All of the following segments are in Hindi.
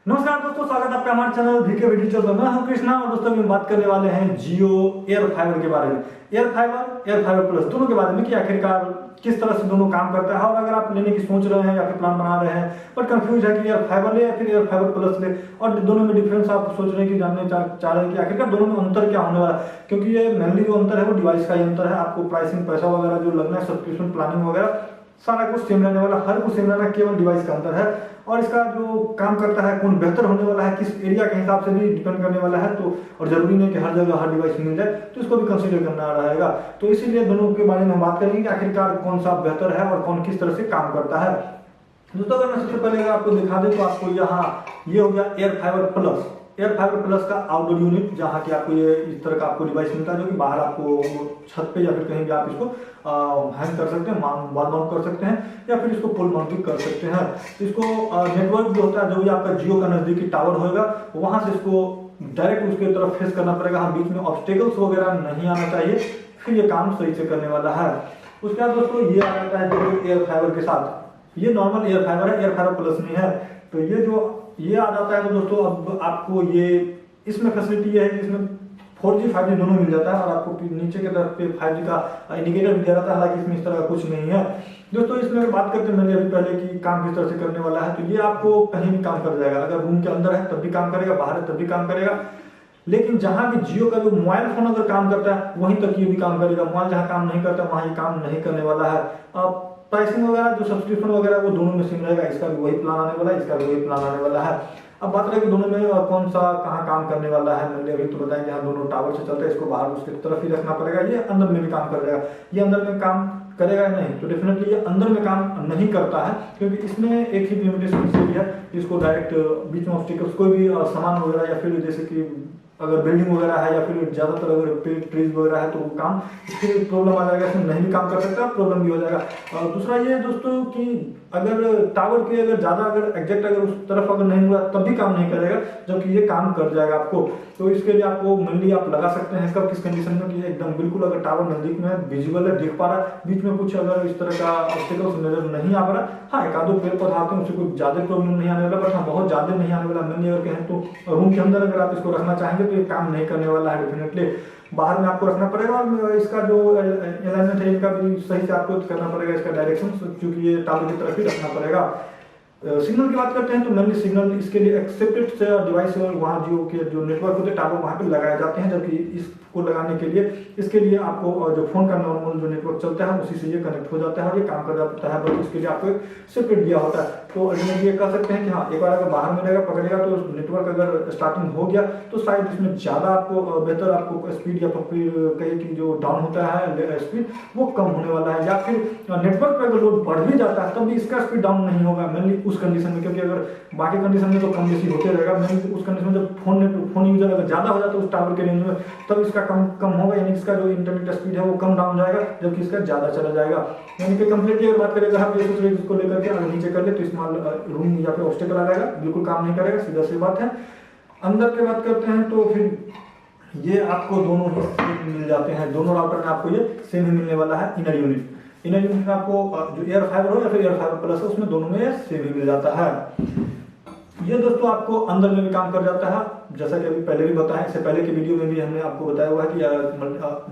नमस्कार दोस्तों, स्वागत है आपका हमारे चैनल वीके वीडियो चल रहा है। मैं हूं कृष्णा और दोस्तों हम बात करने वाले हैं जियो एयर फाइबर के बारे में। एयर फाइबर प्लस दोनों के बारे में कि आखिरकार किस तरह से दोनों काम करता है, और अगर आप लेने की सोच रहे हैं या फिर प्लान बना रहे हैं बट कंफ्यूज है कि एयर फाइबर ले या फिर एयर फाइबर प्लस ले, और दोनों में डिफरेंस आप सोच रहे हैं कि जानने चाह रहे हैं कि आखिरकार दोनों में अंतर क्या होने वाला है, क्योंकि ये मेनली जो अंतर है वो डिवाइस का ही अंतर है। आपको प्राइसिंग, पैसा वगैरह जो लगना है, सब्सक्रिप्शन प्लानिंग वगैरह सारा कुछ सेम रहने वाला, हर कुछ सेम रहना, केवल डिवाइस का अंतर है। और इसका जो काम करता है, कौन बेहतर होने वाला है, किस एरिया के हिसाब से भी डिपेंड करने वाला है। तो और जरूरी नहीं कि हर जगह हर डिवाइस मिल जाए, तो इसको भी कंसीडर करना रहेगा। तो इसीलिए दोनों के बारे में हम बात करेंगे कि आखिरकार कौन सा बेहतर है और कौन किस तरह से काम करता है। दोस्तों अगर मैं सबसे पहले अगर आपको दिखा दें तो आपको यहाँ ये हो गया air fibre plus. Air fibre plus का आउटडोर यूनिट, जहाँ की आपको ये इस तरह का आपको डिवाइस मिलता है, जो कि बाहर आपको छत पे या फिर कहीं भी आप इसको हैंग कर सकते हैं, वॉल माउंट कर सकते हैं, या फिर इसको पोल माउंट भी कर सकते हैं। इसको नेटवर्क जो होता है, जो भी आपका जियो का नजदीकी टावर होगा, वहां से इसको डायरेक्ट उसके तरफ फेस करना पड़ेगा। हम बीच में ऑब्स्टेकल्स वगैरह नहीं आना चाहिए, फिर ये काम सही से करने वाला है। उसके बाद दोस्तों ये आ जाता है जो एयर फाइबर के साथ, ये नॉर्मल एयर फाइबर है, एयर फाइबर प्लस नहीं है। तो ये आ जाता है तो दोस्तों अब आपको ये इसमें फैसिलिटी ये है कि इसमें 4G 5G दोनों मिल जाता है, और आपको नीचे के तरफ पे 5G का इंडिकेटर भी दे रहा था। हालांकि इसमें इस तरह का कुछ नहीं है दोस्तों। इसमें बात करते हैं मैंने अभी पहले कि काम किस तरह से करने वाला है, तो ये आपको कहीं भी काम कर जाएगा। अगर रूम के अंदर है तब भी काम करेगा, बाहर है तब भी काम करेगा। लेकिन जहां भी जियो का जो मोबाइल फोन अगर काम करता है वहीं तक ये भी काम करेगा। मोबाइल जहां काम नहीं करता वहां ये काम नहीं करने वाला है। अब प्राइसिंग वगैरह जो सब्सक्रिप्शन वगैरह वो दोनों में सेम रहेगा। इसका भी वही प्लान आने वाला है, इसका भी वही प्लान आने वाला है। अब बात रहे कि दोनों में कौन सा कहाँ काम करने वाला है। मैंने अभी तो बताया कि हाँ दोनों टावर से चलता है, इसको बाहर उसकी तरफ ही रखना पड़ेगा। ये अंदर में भी काम करेगा, ये अंदर में काम करेगा नहीं, तो डेफिनेटली ये अंदर में काम नहीं करता है, क्योंकि इसमें एक ही लिमिटेशन भी है। इसको डायरेक्ट बीच में ऑब्स्टिकल्स कोई भी सामान वगैरह, या फिर जैसे कि अगर बिल्डिंग वगैरह है या फिर ज्यादातर अगर पेड़ ट्रीज वगैरह है तो वो काम इसके प्रॉब्लम आ जाएगा, इसमें नहीं भी काम कर सकता, प्रॉब्लम भी हो जाएगा। और दूसरा ये दोस्तों कि अगर टावर के अगर ज्यादा अगर एग्जैक्ट अगर उस तरफ अगर नहीं हुआ तब भी काम नहीं करेगा, जबकि ये काम कर जाएगा आपको। तो इसके लिए आपको मेनली आप लगा सकते हैं कब, किस कंडीशन में, कि एकदम बिल्कुल अगर टावर नजदीक में विजुअल है, दिख पा रहा है, बीच में कुछ अगर इस तरह का ऑब्स्टिकल्स नजर नहीं आ रहा, हाँ एक आधो पेड़ पौधा आते हैं उससे कोई ज्यादा प्रॉब्लम नहीं आने वाला, बट हाँ बहुत ज्यादा नहीं आने वाला। मैंने अगर कहें तो रूम के अंदर अगर आप इसको रखना चाहेंगे तो ये काम नहीं करने वाला है डेफिनेटली। बाहर में आपको रखना पड़ेगा, और इसका जो अलाइनमेंट है इनका भी सही से आपको करना पड़ेगा, इसका डायरेक्शन, क्योंकि ये टावर की तरफ ही रखना पड़ेगा। सिग्नल की बात करते हैं तो मेनली सिग्नल इसके लिए एक्सेप्टेड डिवाइस और वहाँ जियो के जो नेटवर्क होते हैं टावर वहाँ पे लगाए जाते हैं, जबकि इसको लगाने के लिए इसके लिए आपको जो फोन का नॉर्मल जो नेटवर्क चलता है उसी से ये कनेक्ट हो जाता है और ये काम कर जाता है, बट इसके लिए आपको एक सेपरेट दिया होता है। तो अल्टीमेटली ये कह सकते हैं कि हाँ एक बार अगर बाहर में रहेगा पकड़ेगा तो नेटवर्क अगर स्टार्टिंग हो गया तो शायद इसमें ज़्यादा आपको बेहतर आपको स्पीड, या फिर कहीं की जो डाउन होता है स्पीड वो कम होने वाला है, या फिर नेटवर्क पर अगर लोड बढ़ भी जाता है तब भी इसका स्पीड डाउन नहीं होगा मेनली उस कंडीशन में, क्योंकि अगर बाकी कंडीशन में तो कम बेसी होते रहेगा, मेनली उस कंडीशन में जब फोन यूजर अगर ज़्यादा हो जाता है उस टावर के रेंज में तब इसका कम होगा, यानी इसका जो इंटरनेट स्पीड है वो कम डाउन जाएगा, जबकि इसका ज़्यादा चला जाएगा। यानी कि कंप्लीटली अगर बात करें, अगर आप ये सोच रहे हैं इसको लेकर के अगर नीचे कर ले तो इस्तेमाल रूम या फिर ऑब्स्टेकल आ जाएगा, बिल्कुल काम नहीं करेगा, सीधा सी बात है। अंदर की बात करते हैं तो फिर ये आपको दोनों ही मिल जाते हैं, दोनों राउटर में आपको ये सेम ही मिलने वाला है। इनर यूनिट में आपको जो एयर फाइबर हो या फिर एयर फाइबर प्लस है उसमें दोनों में सेम ही मिल जाता है। ये दोस्तों आपको अंदर में भी काम कर जाता है, जैसा कि अभी पहले भी बताया, इससे पहले के वीडियो में भी हमने आपको बताया हुआ है कि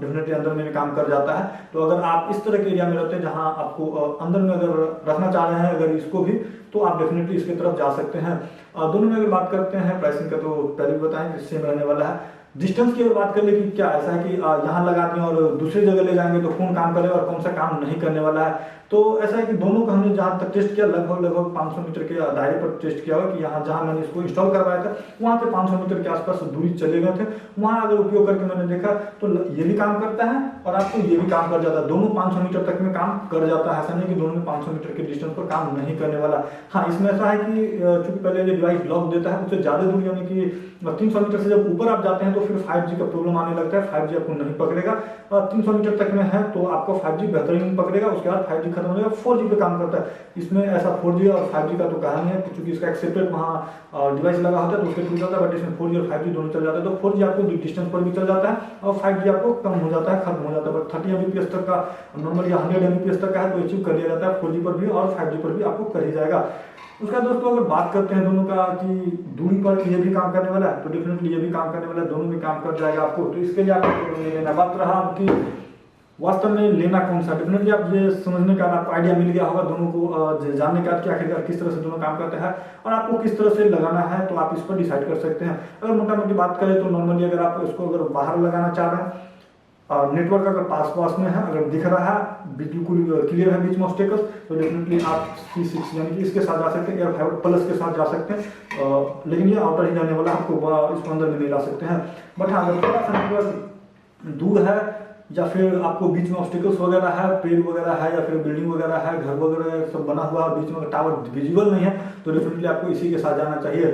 डेफिनेटली अंदर में भी काम कर जाता है। तो अगर आप इस तरह के एरिया में रहते हैं जहां आपको अंदर में अगर रखना चाह रहे हैं अगर इसको भी, तो आप डेफिनेटली इसकी तरफ जा सकते हैं। दोनों में अगर बात करते हैं प्राइसिंग का तो पहले भी बताएं सेम रहने वाला है। डिस्टेंस की अगर बात कर ले कि क्या ऐसा है कि यहाँ लगा दें और दूसरी जगह ले जाएंगे तो कौन काम करेगा और कौन सा काम नहीं करने वाला है, तो ऐसा है कि दोनों का हमने जहाँ तक टेस्ट किया लगभग 500 मीटर के दायरे पर टेस्ट किया हुआ कि यहाँ जहाँ मैंने इसको इंस्टॉल करवाया था वहाँ से 500 मीटर के आसपास दूरी चले गए थे। वहाँ अगर उपयोग करके मैंने देखा तो ये भी काम करता है और आपको ये भी काम कर जाता है, दोनों 500 मीटर तक में काम कर जाता है। ऐसा नहीं कि दोनों में 500 मीटर के डिस्टेंस पर काम नहीं करने वाला। हाँ इसमें ऐसा है कि चूंकि पहले ये डिवाइस लॉक देता है उससे ज़्यादा दूरी, यानी कि 300 मीटर से जब ऊपर आप जाते हैं तो फिर 5G का प्रॉब्लम आने लगता है, 5G आपको नहीं पकड़ेगा। 300 मीटर तक में है तो आपको 5G बेहतरीन पकड़ेगा, उसके बाद 5G खत्म हो जाएगा, 4G पे काम करता है। इसमें ऐसा 4G और 5G का तो कहा नहीं है, क्योंकि इसका एक्सेप्टेड वहाँ डिवाइस लगा होता है तो उसके थ्रू चलता है, बट इसमें 4G और 5G दोनों चल जाता है। तो 4G आपको डिस्टेंस पर भी चल जाता है और 5G आपको कम हो जाता है, खत्म हो जाता है। बट 30 Mbps तक का नॉर्मली 100 Mbps तक का है तो अचीव कर लिया जाता है 4G पर भी और 5G पर भी आपको कर ही जाएगा। उसका दोस्तों अगर बात करते हैं दोनों का कि दूरी पर ये भी काम करने वाला है, तो डेफिनेटली ये भी काम करने वाला है, दोनों में काम कर जाएगा आपको। तो इसके लिए आपको नहीं लेना। बात रहा आपकी वास्तव में लेना कौन सा, डेफिनेटली आप ये समझने का आपको आइडिया मिल गया होगा दोनों को जानने का कि आखिरकार किस तरह से दोनों काम करते हैं और आपको किस तरह से लगाना है, तो आप इस पर डिसाइड कर सकते हैं। अगर मोटा मोटी बात करें तो नॉर्मली अगर आप इसको अगर बाहर लगाना चाह रहे हैं और नेटवर्क अगर पास में है, अगर दिख रहा है बिल्कुल क्लियर है बीच में ऑब्स्टेकल्स, तो डेफिनेटली आप C6 यानी कि इसके साथ जा सकते हैं, एयर फाइबर प्लस के साथ जा सकते हैं। लेकिन ये आउटर ही जाने वाला, आपको इसको अंदर में नहीं ला सकते हैं। बट हाँ, अगर थोड़ा सा नेटवर्क दूर है या फिर आपको बीच में ऑब्स्टेकल्स वगैरह है, पेड़ वगैरह है या फिर बिल्डिंग वगैरह है, घर वगैरह सब बना हुआ है, बीच में टावर विजिबल नहीं है, तो डेफिनेटली आपको इसी के साथ जाना चाहिए।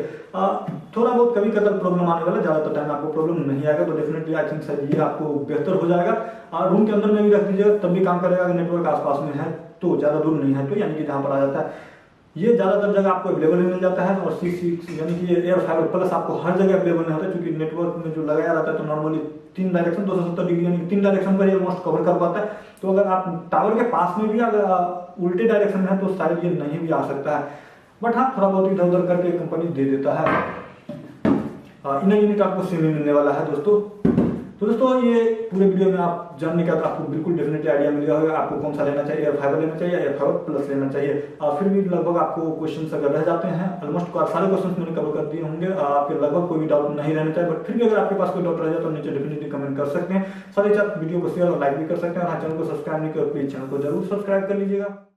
थोड़ा बहुत कभी कदर प्रॉब्लम आने वाला, ज़्यादातर टाइम आपको प्रॉब्लम नहीं आएगा, तो डेफिनेटली आई थिंक शायद ये आपको बेहतर हो जाएगा। रूम के अंदर में भी रख दीजिएगा तब भी काम करेगा, अगर नेटवर्क आसपास में है तो, ज़्यादा दूर नहीं है तो, यानी कि जहाँ पर आ जाता है। ये ज़्यादातर जगह आपको अवेलेबल मिल जाता है और C6 यानी कि एयर फाइबर प्लस आपको हर जगह अवेलेबल नहीं होता है, क्योंकि नेटवर्क में जो लगाया रहता है तो नॉर्मली 3 डायरेक्शन 270 डिग्री यानी 3 डायरेक्शन पर ऑलमोस्ट कवर कर पाता है। तो अगर आप टावर के पास में भी अगर उल्टे डायरेक्शन में है तो शायद ये नहीं भी आ सकता है। बट हाँ, थोड़ा बहुत इधर उधर करके कंपनी दे देता है। इनर यूनिट आपको सेम ही मिलने वाला है दोस्तों। तो दोस्तों ये पूरे वीडियो में आप जानने का आपको बिल्कुल डेफिनेटली आइडिया मिल गया होगा आपको कौन सा लेना चाहिए, एयर फाइबर लेना चाहिए या एयर फाइबर प्लस लेना चाहिए। फिर भी लगभग आपको क्वेश्चंस अगर रह जाते हैं, ऑलमोस्ट सारे क्वेश्चंस मैंने कवर कर दिए होंगे, आपके लगभग कोई भी डाउट नहीं रहना चाहिए। बट फिर भी अगर आपके पास कोई डाउट रह जाए तो नीचे डेफिनेटली कमेंट कर सकते हैं। साथ ही साथ वीडियो को शेयर और लाइक भी कर सकते हैं और चैनल को सब्सक्राइब नहीं किया प्लीज चैनल को जरूर सब्सक्राइब कर लीजिएगा।